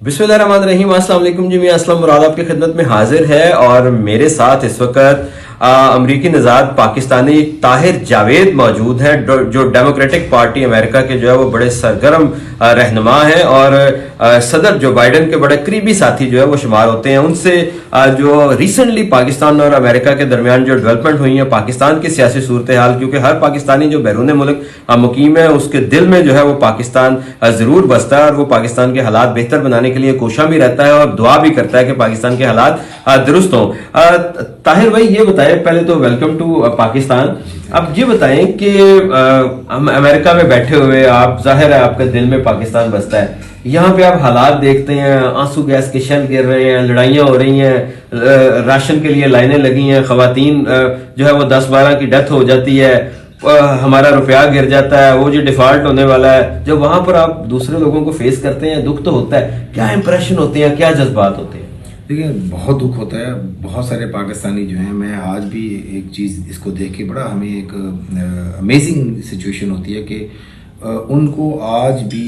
बिस्मिल्लाहिर्रहमानिर्रहीम। अस्सलाम वालेकुम जी। मैं असलम मुराद आपकी खिदमत में हाजिर है और मेरे साथ इस वक्त अमरीकी नज़ाद पाकिस्तानी ताहिर जावेद मौजूद हैं, जो डेमोक्रेटिक पार्टी अमेरिका के जो है वो बड़े सरगर्म रहनुमा हैं और सदर जो बाइडन के बड़े करीबी साथी जो है वो शुमार होते हैं। उनसे जो रिसेंटली पाकिस्तान और अमेरिका के दरमियान जो डेवलपमेंट हुई है, पाकिस्तान की सियासी सूरत हाल, क्योंकि हर पाकिस्तानी जो बैरून मुल्क मुकीम है उसके दिल में जो है वो पाकिस्तान जरूर बसता है और वो पाकिस्तान के हालात बेहतर बनाने के लिए कोशा भी रहता है और दुआ भी करता है कि पाकिस्तान के हालात दुरुस्त हों। ताहिर भाई, ये बताएं, पहले तो वेलकम टू पाकिस्तान। अब ये बताएं कि हम अमेरिका में बैठे हुए, आप जाहिर है आपका दिल में पाकिस्तान बसता है, यहाँ पे आप हालात देखते हैं, आंसू गैस के शेल गिर रहे हैं, लड़ाइयाँ हो रही हैं, राशन के लिए लाइनें लगी हैं, खवातीन जो है वो 10-12 की डेथ हो जाती है, हमारा रुपया गिर जाता है, वो जो डिफॉल्ट होने वाला है। जब वहां पर आप दूसरे लोगों को फेस करते हैं, दुख तो होता है, क्या इंप्रेशन होते हैं, क्या जज्बात होते हैं? देखिए, बहुत दुख होता है। बहुत सारे पाकिस्तानी जो हैं, मैं आज भी एक चीज़ इसको देख के बड़ा हमें एक अमेजिंग सिचुएशन होती है कि उनको आज भी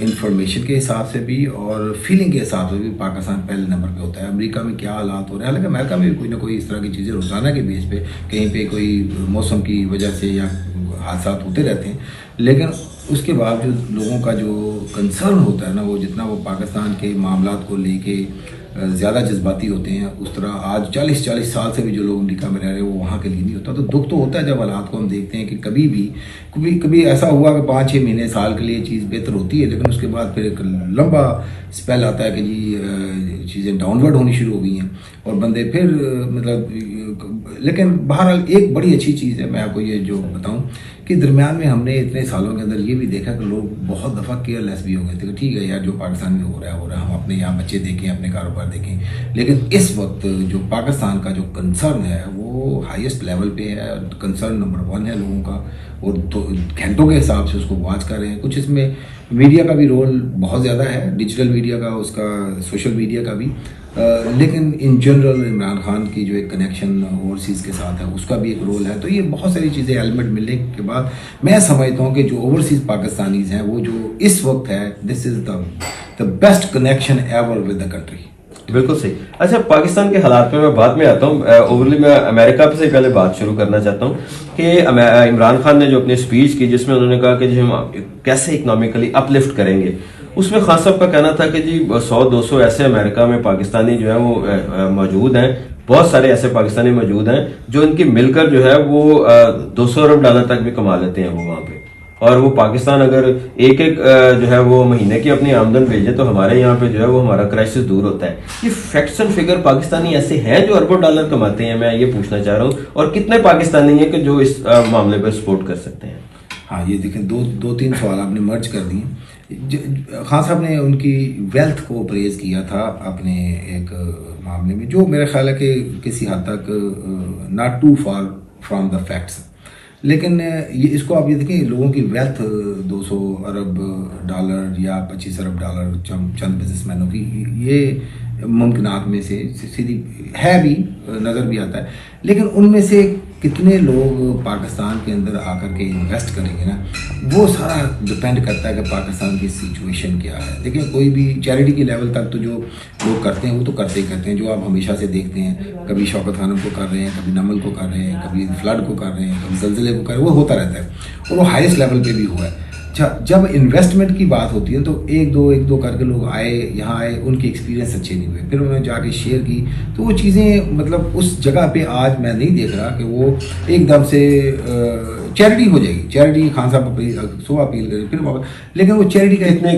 इंफॉर्मेशन के हिसाब से भी और फीलिंग के हिसाब से भी पाकिस्तान पहले नंबर पे होता है। अमेरिका में क्या हालात हो रहे हैं, हालांकि अमेरिका में भी कोई ना कोई इस तरह की चीज़ें रोज़ाना के बेस पे कहीं पे कोई मौसम की वजह से या हादसा होते रहते हैं, लेकिन उसके बावजूद लोगों का जो कंसर्न होता है ना, वो जितना वो पाकिस्तान के मामलात को लेके ज़्यादा जज्बाती होते हैं, उस तरह आज 40-40 साल से भी जो लोग अमेरिका में रह रहे हैं वो वहाँ के लिए नहीं होता। तो दुख तो होता है जब हालात को हम देखते हैं कि कभी ऐसा हुआ कि 5-6 महीने साल के लिए चीज़ बेहतर होती है, लेकिन उसके बाद फिर एक लंबा स्पेल आता है कि जी चीज़ें डाउनवर्ड होनी शुरू हो गई हैं और बंदे फिर मतलब। लेकिन बहरहाल एक बड़ी अच्छी चीज़ है, मैं आपको ये जो बताऊं कि दरमियान में हमने इतने सालों के अंदर ये भी देखा कि लोग बहुत दफ़ा केयरलेस भी हो गए थे कि ठीक है यार, जो पाकिस्तान में हो रहा है, हम अपने यहाँ बच्चे देखें, अपने कारोबार देखें। लेकिन इस वक्त जो पाकिस्तान का जो कंसर्न है वो हाईएस्ट लेवल पे है, कंसर्न नंबर 1 है लोगों का, और घंटों के हिसाब से उसको वॉच कर रहे हैं। कुछ इसमें मीडिया का भी रोल बहुत ज़्यादा है, डिजिटल मीडिया का, उसका सोशल मीडिया का भी, लेकिन इन जनरल इमरान खान की जो एक कनेक्शन ओवरसीज़ के साथ है उसका भी एक रोल है। तो ये बहुत सारी चीज़ें एलिमेंट मिलने के बाद मैं समझता हूँ कि जो ओवरसीज़ पाकिस्तानीज़ हैं वो जो इस वक्त है, this is the best connection ever with the country. बिल्कुल सही। अच्छा, पाकिस्तान के हालात पे मैं बाद में आता हूँ। ओवरली मैं अमेरिका से पहले बात शुरू करना चाहता हूँ कि इमरान खान ने जो अपनी स्पीच की, जिसमें उन्होंने कहा कि जी हम कैसे इकोनॉमिकली अपलिफ्ट करेंगे, उसमें खान साहब का कहना था कि जी 100-200 ऐसे अमेरिका में पाकिस्तानी जो है वो मौजूद हैं, बहुत सारे ऐसे पाकिस्तानी मौजूद हैं जो इनकी मिलकर जो है वो $200 अरब तक भी कमा लेते हैं वो वहाँ पे। और वो पाकिस्तान अगर एक जो है वो महीने की अपनी आमदन भेजे तो हमारे यहाँ पे जो है वो हमारा क्राइसिस दूर होता है। ये फैक्ट्स एंड फिगर पाकिस्तानी ऐसे हैं जो अरबों डॉलर कमाते हैं, मैं ये पूछना चाह रहा हूँ, और कितने पाकिस्तानी हैं कि जो इस मामले पर सपोर्ट कर सकते हैं? हाँ, ये देखें, दो तीन सवाल आपने मर्ज कर दिए। खान साहब ने उनकी वेल्थ को प्रेज किया था अपने एक मामले में, जो मेरा ख्याल है कि किसी हद तक not too far from the facts. लेकिन ये इसको आप ये देखें, लोगों की वेल्थ $200 अरब या $25 अरब चंद बिजनेसमैनों की, ये मुमकिनात में से सीधी है भी, नज़र भी आता है। लेकिन उनमें से कितने लोग पाकिस्तान के अंदर आकर के इन्वेस्ट करेंगे ना, वो सारा डिपेंड करता है कि पाकिस्तान की सिचुएशन क्या है। देखिए, कोई भी चैरिटी के लेवल तक तो जो लोग करते हैं वो तो करते ही करते हैं, जो आप हमेशा से देखते हैं, कभी शौकत खानम को कर रहे हैं, कभी नमल को कर रहे हैं, कभी फ्लड को कर रहे हैं, कभी ज़लज़ले को कर रहे हैं, वो होता रहता है और वो हाईएस्ट लेवल पे भी हुआ है। जब इन्वेस्टमेंट की बात होती है तो एक दो करके लोग आए, यहाँ आए, उनके एक्सपीरियंस अच्छे नहीं हुए, फिर उन्होंने जाके शेयर की, तो वो चीज़ें मतलब उस जगह पे आज मैं नहीं देख रहा कि वो एकदम से चैरिटी हो जाएगी। चैरिटी खान साहब अपील करें फिर वापस, लेकिन वो चैरिटी का इतने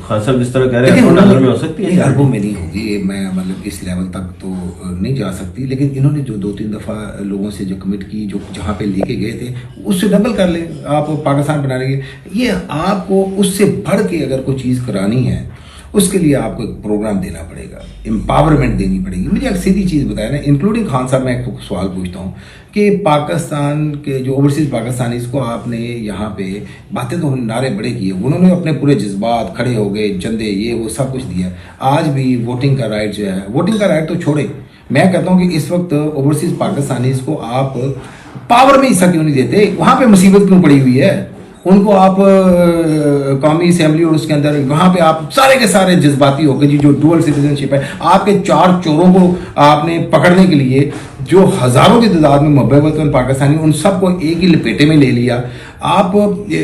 खान साहब जिस तरह कह रहे हैं डॉलर में हो सकती है, अरबों में नहीं होगी, मैं मतलब इस लेवल तक तो नहीं जा सकती। लेकिन इन्होंने जो 2-3 दफ़ा लोगों से जो कमिट की, जो जहाँ पे लेके गए थे, उससे डबल कर ले आप पाकिस्तान बना लेंगे। ये आपको उससे बढ़ के अगर कोई चीज़ करानी है, उसके लिए आपको एक प्रोग्राम देना पड़ेगा, एम्पावरमेंट देनी पड़ेगी। मुझे एक सीधी चीज़ बताया ना, इंक्लूडिंग खान साहब, मैं एक सवाल पूछता हूँ कि पाकिस्तान के जो ओवरसीज़ पाकिस्तानी, इसको आपने यहाँ पे बातें तो नारे बड़े किए, उन्होंने अपने पूरे जज्बात, खड़े हो गए, चंदे, ये वो सब कुछ दिया। आज भी वोटिंग का राइट जो है, वोटिंग का राइट तो छोड़े, मैं कहता हूँ कि इस वक्त ओवरसीज़ पाकिस्तानी को आप पावर में हिस्सा क्यों नहीं देते? वहाँ पे मुसीबत क्यों पड़ी हुई है? उनको आप कौमी असेंबली और उसके अंदर वहाँ पे आप सारे के सारे जज्बाती होकर जी जो डुअल सिटीजनशिप है, आपके 4 चोरों को आपने पकड़ने के लिए जो हज़ारों की तादाद में मुहब्बतन पाकिस्तानी, उन सबको एक ही लपेटे में ले लिया। आप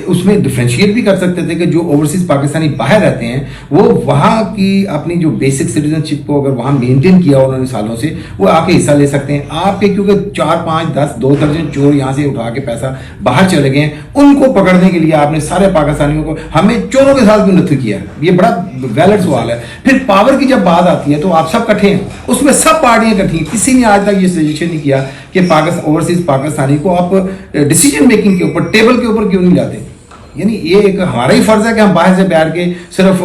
उसमें डिफ्रेंशिएट भी कर सकते थे कि जो ओवरसीज पाकिस्तानी बाहर रहते हैं वो वहाँ की अपनी जो बेसिक सिटीजनशिप को अगर वहाँ मेंटेन किया उन्होंने सालों से, वो आके हिस्सा ले सकते हैं। आपके क्योंकि 4, 5, 10, 2 दर्जन चोर यहाँ से उठा के पैसा बाहर चले गए हैं, उनको पकड़ने के लिए आपने सारे पाकिस्तानियों को, हमें चोरों के साथ भी नृत्य किया। ये बड़ा वैलिड सवाल है। फिर पावर की जब बात आती है तो आप सब इकट्ठे हैं, उसमें सब पार्टियां इकट्ठी हैं। किसी ने आज तक ये सजेशन नहीं किया कि ओवरसीज पाकिस्तानी को आप डिसीजन मेकिंग के ऊपर, टेबल के ऊपर क्यों नहीं लाते। यानी ये एक हमारा ही फर्ज है कि हम बाहर से बैठ के सिर्फ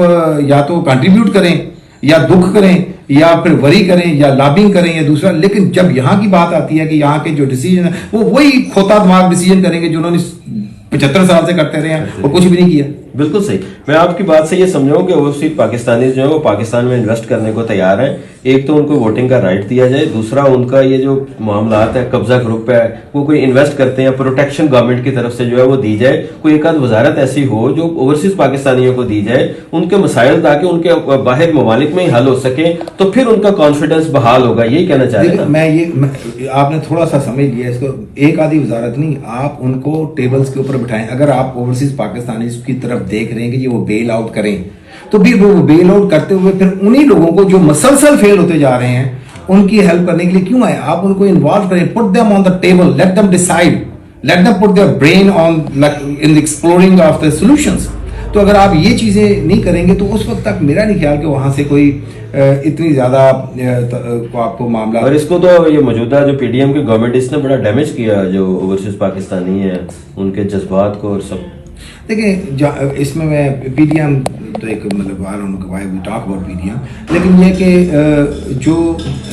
या तो कंट्रीब्यूट करें या दुख करें या फिर वरी करें या लॉबिंग करें या दूसरा, लेकिन जब यहाँ की बात आती है कि यहाँ के जो डिसीजन है वो वही खोता दिमाग डिसीजन करेंगे जो उन्होंने 75 साल से करते रहे हैं और कुछ भी नहीं किया। बिल्कुल सही। मैं आपकी बात से ये समझाऊं कि ओवरसीज पाकिस्तानी जो है वो पाकिस्तान में इन्वेस्ट करने को तैयार हैं। एक तो उनको वोटिंग का राइट दिया जाए, दूसरा उनका ये जो मामलात है, कब्जा ग्रुप है, वो कोई इन्वेस्ट करते हैं, प्रोटेक्शन गवर्नमेंट की तरफ से जो है वो दी जाए। कोई एक आध वजारत ऐसी हो जो ओवरसीज पाकिस्तानियों को दी जाए, उनके मसाइल ताकि उनके बाहर ममालिक में ही हल हो सके, तो फिर उनका कॉन्फिडेंस बहाल होगा। यही कहना चाह रहे मैं आपने थोड़ा सा समझ लिया इसको। एक आधी वजारत नहीं, आप उनको टेबल्स के ऊपर बिठाएं। अगर आप ओवरसीज पाकिस्तानी की तरफ देख रहे हैं कि ये वो बेल आउट करें, तो भी वो बेल आउट करते हुए फिर उन्हीं लोगों को जो मसलसल फेल होते जा रहे हैं उनकी हेल्प करने के लिए क्यों आए। आप उनको इन्वॉल्व करें, put them on the table, let them decide, let them put their brain on in exploring of the solutions. तो अगर आप ये चीजें नहीं करेंगे तो उस वक्त तक मेरा नहीं ख्याल कि वहां से कोई इतनी ज्यादा आपको मामला। और इसको तो ये मौजूदा जो पीडीएम की गवर्नमेंट, इसने बड़ा डैमेज किया जो ओवरसीज पाकिस्तानी है, उनके जज्बात को और सब। देखिए इसमें मैं पीडीएम तो एक मतलब why we talk about PDM, लेकिन ये कि जो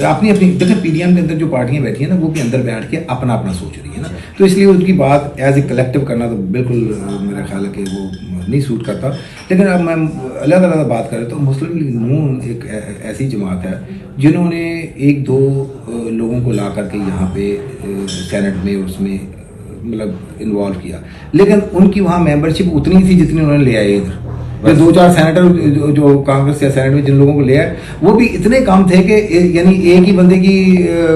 अपनी अपनी देखिए पीडीएम के अंदर जो पार्टियां बैठी हैं ना, वो भी अंदर बैठ के अपना अपना सोच रही है ना, तो इसलिए उनकी बात एज ए कलेक्टिव करना तो बिल्कुल मेरा ख्याल है कि वो नहीं सूट करता। लेकिन अब मैं अलग अलग बात करें तो मुस्लिम लीग नून एक ऐसी जमात है जिन्होंने 1-2 लोगों को ला करके यहाँ पे सेनेट में उसमें मतलब इन्वॉल्व किया, लेकिन उनकी वहाँ मेंबरशिप उतनी थी जितनी उन्होंने ले आए इधर। 2-4 सेनेटर जो कांग्रेस या सेनेट में जिन लोगों को ले आए वो भी इतने कम थे कि यानी एक ही बंदे की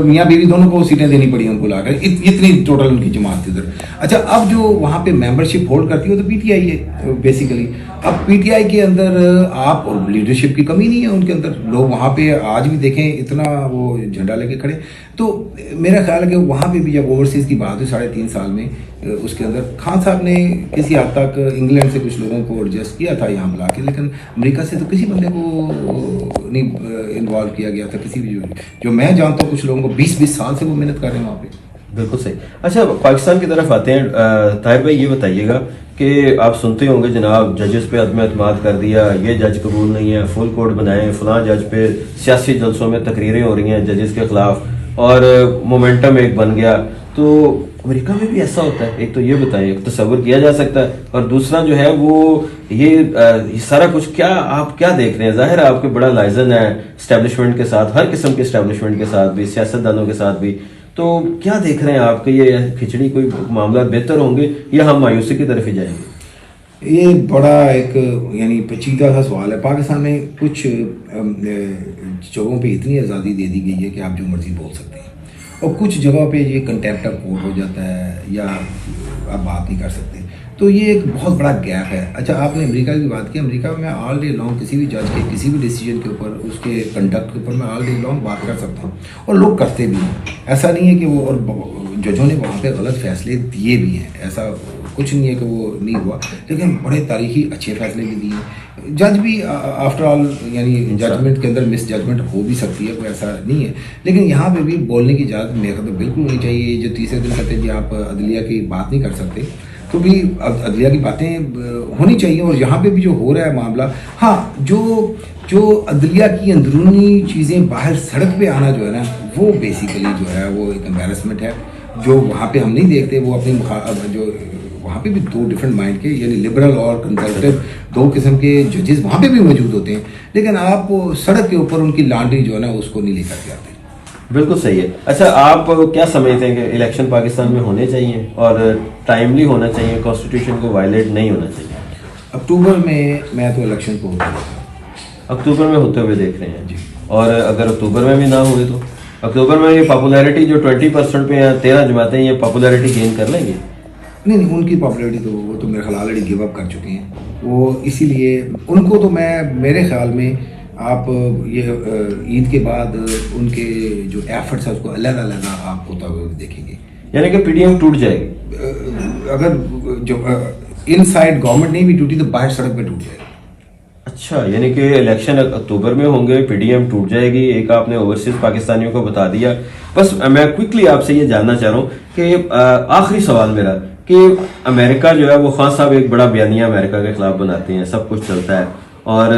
मियाँ बीवी दोनों को सीटें देनी पड़ी उनको लाकर, इतनी टोटल उनकी जमात थी उधर। अच्छा, अब जो वहाँ पे मेंबरशिप होल्ड करती है वो तो पीटीआई है बेसिकली। अब पीटीआई के अंदर आप और लीडरशिप की कमी नहीं है उनके अंदर, लोग वहाँ पे आज भी देखें इतना वो झंडा लेके खड़े। तो मेरा ख्याल है कि वहाँ पे भी जब ओवरसीज की बात हुई 3.5 साल में, उसके अंदर खान साहब ने किसी हद तक इंग्लैंड से कुछ लोगों को एडजस्ट किया था यहाँ बुला के, लेकिन अमेरिका से तो किसी बंदे को नहीं इन्वॉल्व किया गया था। किसी भी जो मैं जानता हूँ कुछ लोगों को 20-20 साल से वो मेहनत कर रहे हैं वहाँ पे। बिल्कुल सही। अच्छा, पाकिस्तान की तरफ आते हैं। ताहिर भाई ये बताइएगा कि आप सुनते होंगे जनाब जजेस पे अदम एतमाद कर दिया, ये जज कबूल नहीं है, फुल कोर्ट बनाए, फलां जज पे सियासी जलसों में तकरीरें हो रही हैं जजेस के खिलाफ, और मोमेंटम एक बन गया। तो अमेरिका में भी ऐसा होता है? एक तो ये बताइए, तस्वर किया जा सकता है, और दूसरा जो है वो ये सारा कुछ क्या आप क्या देख रहे हैं? जाहिर है आपके बड़ा लाइजन है एस्टेब्लिशमेंट के साथ, हर किस्म के एस्टेब्लिशमेंट के साथ भी, सियासतदानों के साथ भी, तो क्या देख रहे हैं आपके ये खिचड़ी कोई मामला बेहतर होंगे या हम मायूसी की तरफ ही जाएंगे? ये बड़ा एक यानी पेचीदा सा सवाल है। पाकिस्तान में कुछ जगहों पे इतनी आज़ादी दे दी गई है कि आप जो मर्जी बोल सकते हैं, और कुछ जगहों पे ये कंटेम्प्ट ऑफ कोर्ट हो जाता है या आप बात नहीं कर सकते। तो ये एक बहुत बड़ा गैप है। अच्छा, आपने अमेरिका की बात की। अमेरिका में ऑल डे लॉन्ग किसी भी जज के किसी भी डिसीजन के ऊपर, उसके कंडक्ट के ऊपर मैं ऑल डे लॉन्ग बात कर सकता हूँ, और लोग करते भी हैं। ऐसा नहीं है कि वो, और जजों ने वहाँ पे गलत फैसले दिए भी हैं, ऐसा कुछ नहीं है कि वो नहीं हुआ, लेकिन बड़े तारीखी अच्छे फैसले भी दिए। जज भी आफ्टर ऑल यानी जजमेंट के अंदर मिस जजमेंट हो भी सकती है, कोई ऐसा नहीं है, लेकिन यहाँ पे भी बोलने की इजाज़त मेरे ख्याल में बिल्कुल होनी चाहिए। जो तीसरे दिन कहते हैं कि आप अदलिया की बात नहीं कर सकते, तो भी अदलिया की बातें होनी चाहिए। और यहाँ पे भी जो हो रहा है मामला, हाँ, जो अदलिया की अंदरूनी चीज़ें बाहर सड़क पे आना जो है ना, वो बेसिकली जो है वो एक एम्बेरसमेंट है जो वहाँ पे हम नहीं देखते। वो अपनी जो वहाँ पे भी 2 डिफरेंट माइंड के यानी लिबरल और कंजर्वेटिव 2 किस्म के जजेस वहाँ पे भी मौजूद होते हैं, लेकिन आप सड़क के ऊपर उनकी लांडरी जो है ना उसको नहीं लेकर के आते। बिल्कुल सही है। अच्छा, आप क्या समझते हैं कि इलेक्शन पाकिस्तान में होने चाहिए और टाइमली होना चाहिए, कॉन्स्टिट्यूशन को वायलेट नहीं होना चाहिए? अक्टूबर में मैं तो इलेक्शन को होता हूँ। अक्टूबर में होते हुए देख रहे हैं जी। और अगर अक्टूबर में भी ना हुए तो अक्टूबर में ये पॉपुलैरिटी जो 20% पे या 13 जमातें ये पॉपुलैरिटी गेन कर लेंगे? नहीं नहीं, उनकी पॉपुलैरिटी तो वो तो मेरे ख्याल ऑलरेडी गिव अप कर चुके हैं वो, इसीलिए उनको तो मैं मेरे ख्याल में आप ये ईद के बाद उनके जो एफर्ट्स है उसको अलग-अलग आप होता हुआ देखेंगे। यानी कि पीडीएम टूट जाएगी? अगर जो इनसाइड गवर्नमेंट नहीं भी टूटी तो बाहर सड़क पे टूट जाएगी। अच्छा, यानी कि इलेक्शन अक्टूबर में होंगे, पीडीएम टूट जाएगी। एक आपने ओवरसीज पाकिस्तानियों को बता दिया। बस मैं क्विकली आपसे ये जानना चाह रहा हूँ कि आखिरी सवाल मेरा कि अमेरिका जो है वो खान साहब एक बड़ा बयानिया अमेरिका के खिलाफ बनाते हैं, सब कुछ चलता है, और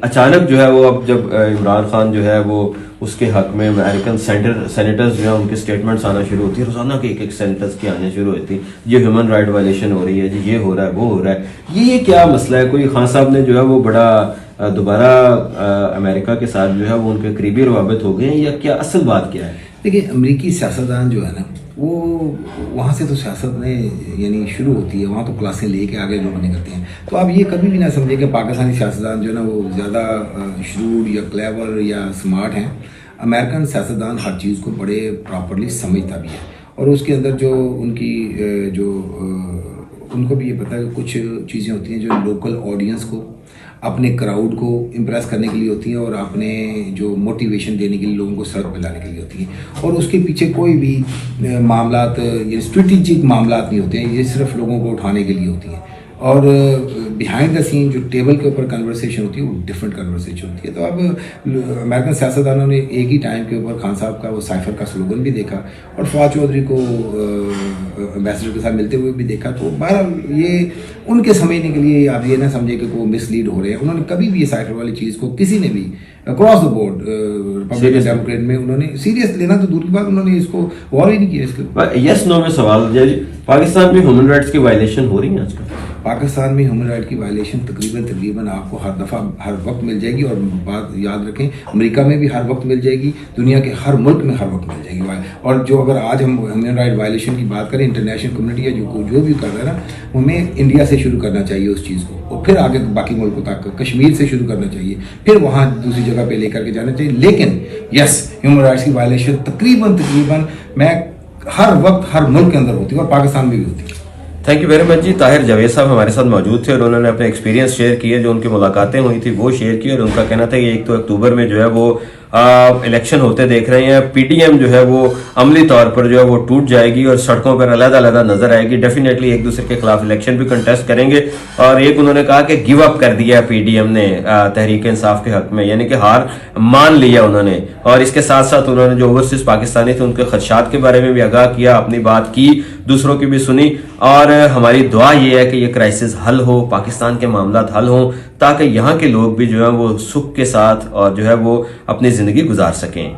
अचानक जो है वो अब जब इमरान खान जो है वो उसके हक में अमेरिकन सेनेटर्स जो है उनके स्टेटमेंट्स आना शुरू होती है, रोजाना के एक सेनेटर्स की आने शुरू होती है, ये ह्यूमन राइट वायलेशन हो रही है जी, ये हो रहा है, वो हो रहा है। ये क्या मसला है? कोई खान साहब ने जो है वो बड़ा दोबारा अमेरिका के साथ जो है वो उनके करीबी रवाबित हो गए हैं, या क्या असल बात क्या है? देखिए, अमेरिकी सियासतदान जो है ना वो वहाँ से तो सियासत में यानी शुरू होती है, वहाँ तो क्लासें लेके आगे लोग निकलते हैं। तो आप ये कभी भी ना समझे कि पाकिस्तानी सियासतदान जो है ना वो ज़्यादा श्रूड या क्लेवर या स्मार्ट हैं। अमेरिकन सियासतदान हर चीज़ को बड़े प्रॉपरली समझता भी है, और उसके अंदर जो उनकी उनको भी ये पता है कि कुछ चीज़ें होती हैं जो लोकल ऑडियंस को, अपने क्राउड को इम्प्रेस करने के लिए होती हैं, और अपने जो मोटिवेशन देने के लिए लोगों को सड़क पे लाने के लिए होती हैं। और उसके पीछे कोई भी मामलात ये स्ट्रेटेजिक मामलात नहीं होते हैं, ये सिर्फ लोगों को उठाने के लिए होती हैं। और बिहाइंड द सीन जो टेबल के ऊपर कन्वर्सेशन होती है वो डिफरेंट कन्वर्सेशन होती है। तो अब अमेरिकन सियासतदानों ने एक ही टाइम के ऊपर खान साहब का वो साइफर का स्लोगन भी देखा, और फवाद चौधरी को एम्बेसडर के साथ मिलते हुए भी देखा। तो बहरहाल ये उनके समझने के लिए आप ये ना समझे कि वो मिसलीड हो रहे हैं। उन्होंने कभी भी ये साइफर वाली चीज़ को किसी ने भी across the board Republican Democrat में उन्होंने सीरियस लेना तो दूर की बात, उन्होंने इसको गौर ही नहीं किया इसके। यस नो में सवाल, पाकिस्तान में ह्यूमन राइट्स की वायलेशन हो रही है आजकल? पाकिस्तान में ह्यूमन राइट की वायलेशन तकरीबन आपको हर दफ़ा हर वक्त मिल जाएगी, और बात याद रखें अमेरिका में भी हर वक्त मिल जाएगी, दुनिया के हर मुल्क में हर वक्त मिल जाएगी। और जो अगर आज हम ह्यूमन राइट वायलेशन की बात करें, इंटरनेशनल कम्युनिटी या जो भी कर रहा है ना, हमें इंडिया से शुरू करना चाहिए उस चीज़ को, और फिर आगे बाकी मुल्कों तक, कश्मीर से शुरू करना चाहिए, फिर वहाँ दूसरी जगह पे लेकर के जाना चाहिए। लेकिन यस, ह्यूमन राइट्स की वायलेशन तकरीबन मैं हर वक्त हर मुल्क के अंदर होती है, और पाकिस्तान में भी होती है। थैंक यू वेरी मच जी। ताहिर जावेद साहब हमारे साथ मौजूद थे और उन्होंने अपने एक्सपीरियंस शेयर किए, जो उनकी मुलाकातें हुई थी वो शेयर की, और उनका कहना था कि एक तो अक्टूबर में जो है वो इलेक्शन होते देख रहे हैं, पीडीएम जो है वो अमली तौर पर जो है वो टूट जाएगी और सड़कों पर अलग-अलग नजर आएगी। डेफिनेटली एक दूसरे के खिलाफ इलेक्शन भी कंटेस्ट करेंगे। और एक उन्होंने कहा कि गिव अप कर दिया पीडीएम ने तहरीक इंसाफ के हक में, यानी कि हार मान लिया उन्होंने। और इसके साथ साथ उन्होंने जो ओवरसीज पाकिस्तानी थे उनके खदशात के बारे में भी आगाह किया, अपनी बात की, दूसरों की भी सुनी। और हमारी दुआ ये है कि ये क्राइसिस हल हो, पाकिस्तान के मामला हल हो, ताकि यहाँ के लोग भी जो है वो सुख के साथ और जो है वो अपनी जिंदगी गुजार सकें।